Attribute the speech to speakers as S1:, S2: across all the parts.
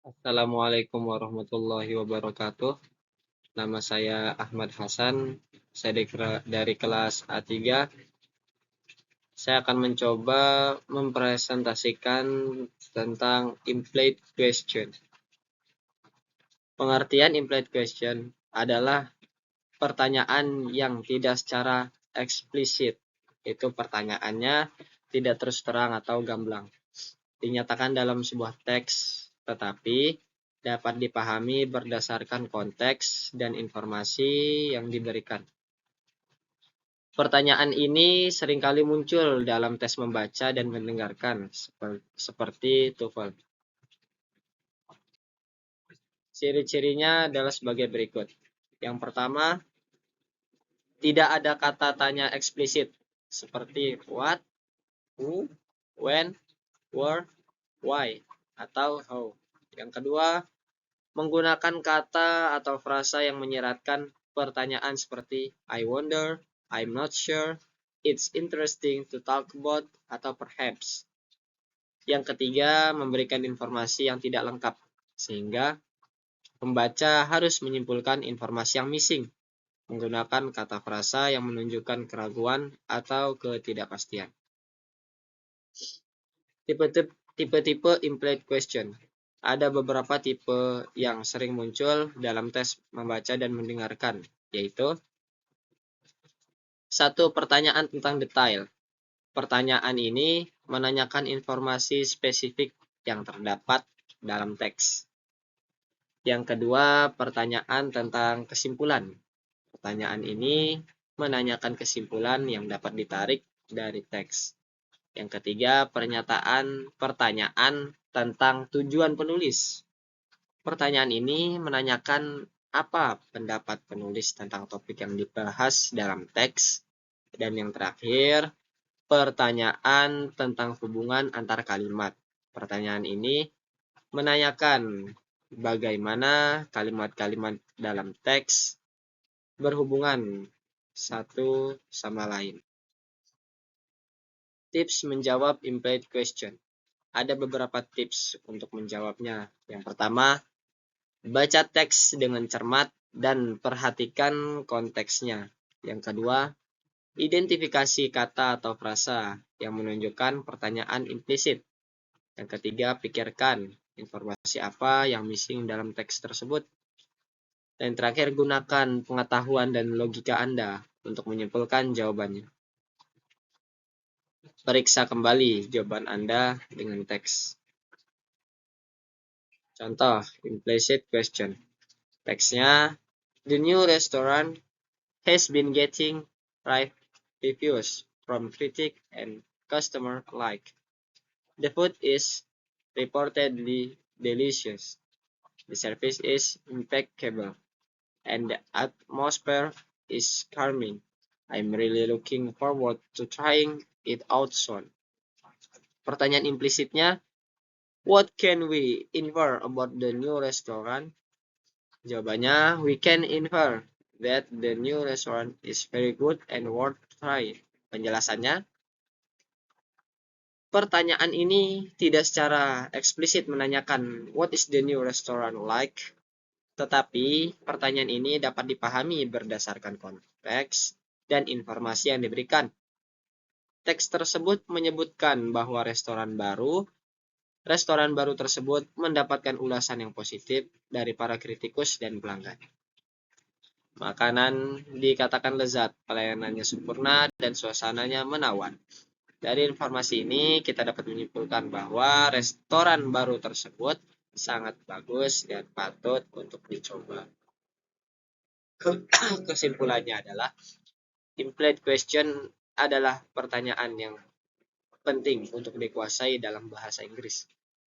S1: Assalamualaikum warahmatullahi wabarakatuh. Nama saya Ahmad Hasan. Saya dari kelas A3. Saya akan mencoba mempresentasikan tentang implied question. Pengertian implied question adalah pertanyaan yang tidak secara eksplisit. Itu pertanyaannya tidak terus terang atau gamblang. Dinyatakan dalam sebuah teks, tetapi dapat dipahami berdasarkan konteks dan informasi yang diberikan. Pertanyaan ini seringkali muncul dalam tes membaca dan mendengarkan, seperti TOEFL. Ciri-cirinya adalah sebagai berikut. Yang pertama, tidak ada kata tanya eksplisit, seperti what, who, when, where, why, atau how. Yang kedua, menggunakan kata atau frasa yang menyiratkan pertanyaan seperti I wonder, I'm not sure, it's interesting to talk about, atau perhaps. Yang ketiga, memberikan informasi yang tidak lengkap, sehingga pembaca harus menyimpulkan informasi yang missing, menggunakan kata frasa yang menunjukkan keraguan atau ketidakpastian. Tipe-tipe implied question. Ada beberapa tipe yang sering muncul dalam tes membaca dan mendengarkan, yaitu 1. Pertanyaan tentang detail. Pertanyaan ini menanyakan informasi spesifik yang terdapat dalam teks. Yang kedua, pertanyaan tentang kesimpulan. Pertanyaan ini menanyakan kesimpulan yang dapat ditarik dari teks. Yang ketiga, pertanyaan tentang tujuan penulis. Pertanyaan ini menanyakan apa pendapat penulis tentang topik yang dibahas dalam teks. Dan yang terakhir, pertanyaan tentang hubungan antar kalimat. Pertanyaan ini menanyakan bagaimana kalimat-kalimat dalam teks berhubungan satu sama lain. Tips menjawab implied question. Ada beberapa tips untuk menjawabnya. Yang pertama, baca teks dengan cermat dan perhatikan konteksnya. Yang kedua, identifikasi kata atau frasa yang menunjukkan pertanyaan implisit. Yang ketiga, pikirkan informasi apa yang missing dalam teks tersebut. Dan terakhir, gunakan pengetahuan dan logika Anda untuk menyimpulkan jawabannya. Periksa kembali jawaban Anda dengan teks. Contoh, implicit question. Teksnya, the new restaurant has been getting rave reviews from critics and customers alike. The food is reportedly delicious. The service is impeccable. And the atmosphere is calming. I'm really looking forward to trying it out soon. Pertanyaan implisitnya, what can we infer about the new restaurant? Jawabannya, we can infer that the new restaurant is very good and worth trying. Penjelasannya, pertanyaan ini tidak secara eksplisit menanyakan what is the new restaurant like, tetapi pertanyaan ini dapat dipahami berdasarkan konteks dan informasi yang diberikan. Teks tersebut menyebutkan bahwa restoran baru tersebut mendapatkan ulasan yang positif dari para kritikus dan pelanggan. Makanan dikatakan lezat, pelayanannya sempurna, dan suasananya menawan. Dari informasi ini, kita dapat menyimpulkan bahwa restoran baru tersebut sangat bagus dan patut untuk dicoba. Kesimpulannya adalah, implied question adalah pertanyaan yang penting untuk dikuasai dalam bahasa Inggris.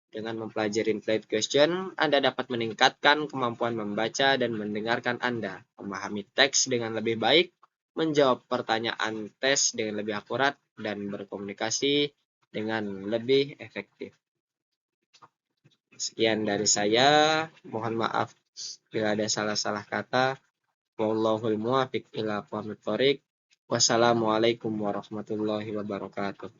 S1: Dengan mempelajari implied question, Anda dapat meningkatkan kemampuan membaca dan mendengarkan Anda, memahami teks dengan lebih baik, menjawab pertanyaan tes dengan lebih akurat, dan berkomunikasi dengan lebih efektif. Sekian dari saya, mohon maaf bila ada salah-salah kata. Wallahul muwaffiq ila aqwamit thoriq. Wassalamualaikum warahmatullahi wabarakatuh.